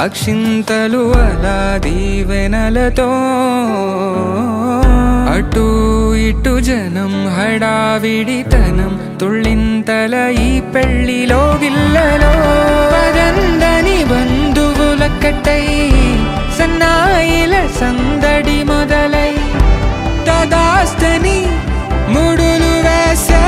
అక్షింతలు అలా దీవెనలతో అటు ఇటు జనం హడావిడితనం తుళ్ళింతల ఈ పెళ్లిలో గిల్లలో పదందని బంధువుల కట్టై సన్నాయిల సందడి మొదలై తదాస్తని ముడులు వేసే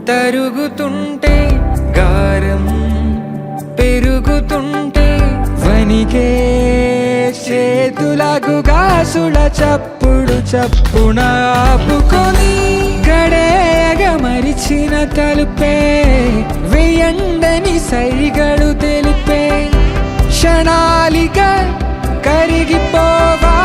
తరుగుతుంటే గారం పెరుగుతుంటే వనికే చేతులకు గాసుల చప్పుడు చప్పున ఆపుకొని గడేయగ మరిచిన తలుపే వేయండని సైగడు తెలిపే క్షణాలిగా కరిగిపోవా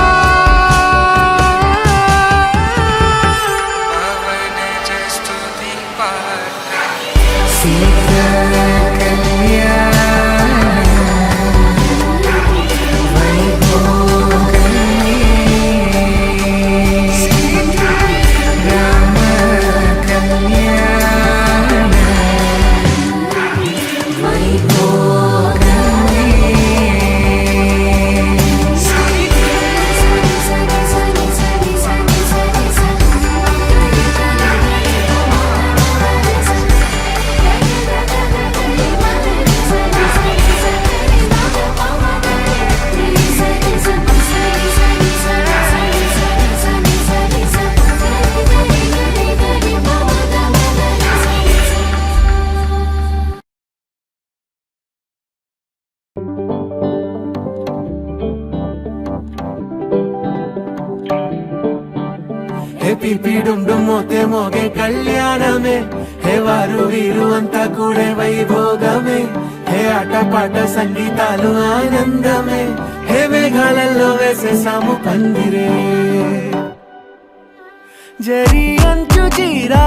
మోతే మోగే కళ్యాణమే హే వారు వీరు అంతా కూడే వైభోగమే హే ఆటపాట సంగీతాలు ఆనందమే హే మేఘాలలో వేసేసాము పందిరే జరి అంచు చీరా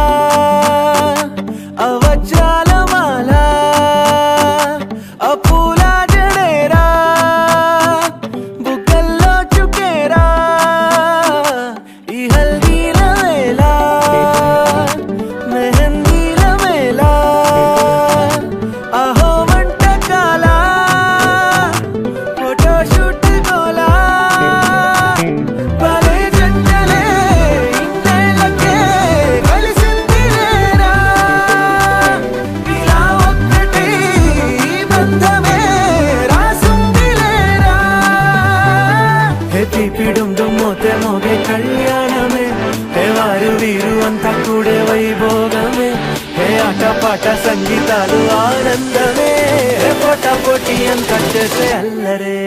అవజ్రాల మాల అపూల జడేరా బుగ్గల్లో చుకేరా ఈ హల్దీల వేళ మెహందీల మేళ అహో వంటకాల ఫోటోషూట్ గోలా భలే జంటలే ఇన్నేళ్ళకే కలిసింది లేరా ఇలా ఒక్కటి బంధమే రాసుంది లేరా హే తీపిడుం దుమ్మోతే మోగే కళ్యాణమే హే వారు వీరు అంతా కూడే వైభోగమే హే ఆటపాట సంగీతాలు ఆనందమే హే పోటా పోటీ అంతా చేసే అల్లరే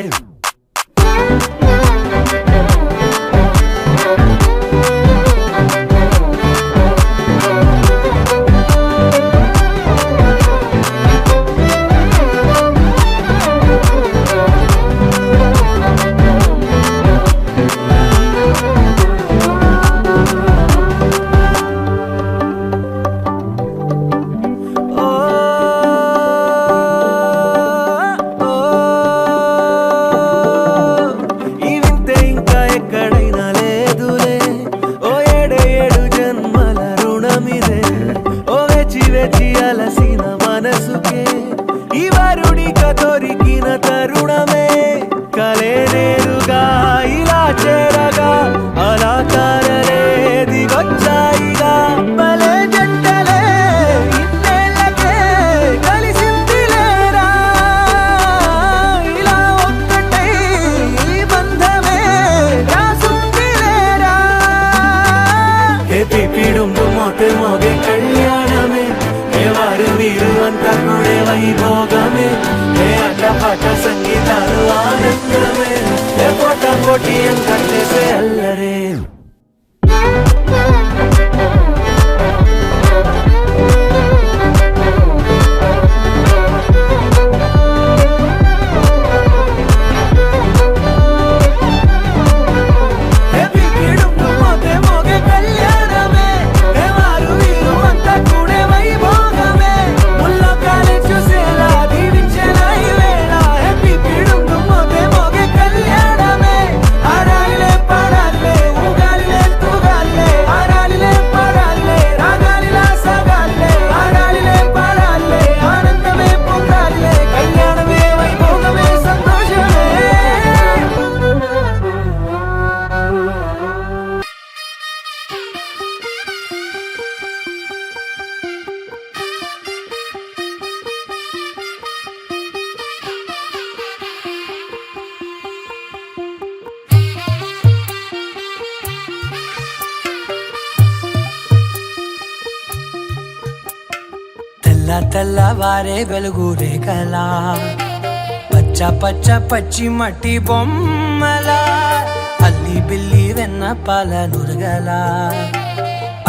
కోటి కట్టేసే అల్లరే. తెల్లవారే వెలుగు రేఖలా పచ్చ పచ్చ పచ్చి మట్టి బొమ్మలా అల్లి బిల్లి వెన్న పాల నురగలా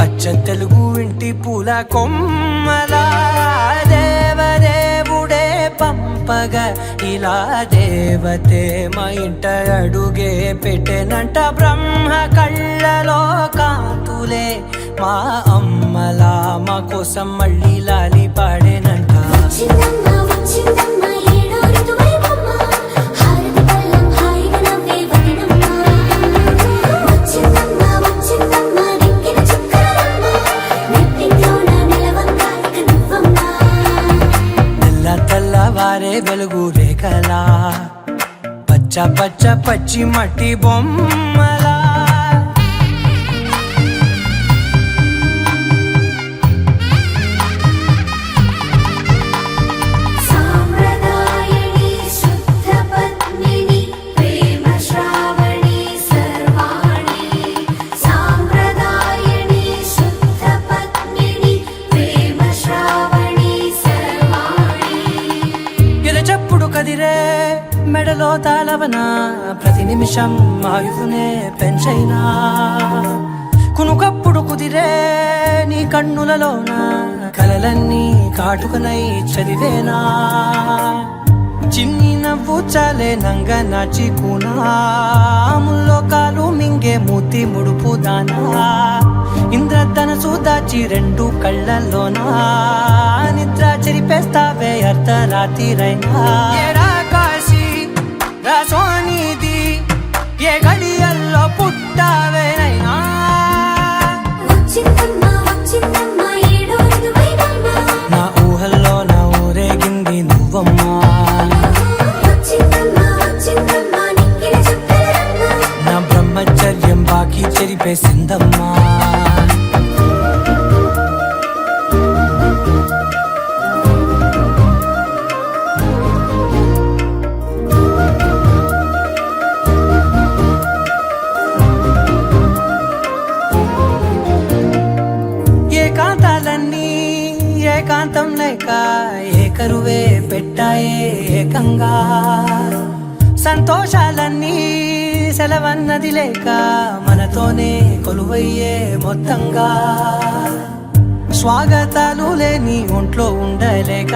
అచ్చ తెలుగు ఇంటి పూల కొమ్మలా దేవదేవుడే పంపగా ఇలా దేవతే మా ఇంట అడుగే పెట్టెనంట. బ్రహ్మ కళ్ళలో కాంతులే మా అమ్మలా మా కోసం మళ్ళీ లాలి పాడేనంట. తెల్లవారే వెలుగు రేఖలా పచ్చ పచ్చ పచ్చి మట్టి బొమ్మలా. కదిరే మెడలో తాళవన ప్రతి నిమిషం ఆయువునే పెంచైనా కునుకప్పుడు కుదిరే నీ కన్నులలోన కలలన్నీ కాటుకనై చదివేనా. చిన్ని నవ్వు చాలే నంగ నాచి కూనాముల్లో కాలు మింగే మూతి ముడుపు దానా ఇంద్రధనసు దాచి రెండు కళ్ళల్లోనా నిద్ర చెరిపేస్తావే అర్ధరాత్రిరైనా. కాశీ రాసోనిది ఏ గడియల్లో పుట్టావేనైనా నా ఊహల్లో నా ఊరేగింది నువ్వమ్మా. నా బ్రహ్మచర్యం బాకీ చెరిపేసిందమ్మా. ఏకాంతాలన్నీ ఏకాంతం లేక ఏకరువే పెట్టాయే ఏకంగా. సంతోషాలన్నీ సెలవన్నది లేక మనతోనే కొలువయ్యే మొత్తంగా. స్వాగతాలు లేని ఒంట్లో ఉండలేక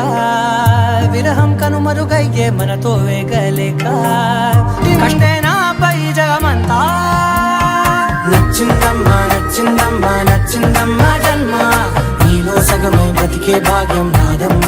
విరహం కనుమరుగయ్యే మనతో వేగలేక కష్టేనాపై జగమంతా. నచ్చిందమ్మా నచ్చిందమ్మా నచ్చిందమ్మా జన్మ నీలో సగమే బతికే భాగ్యం నాదమ్మా.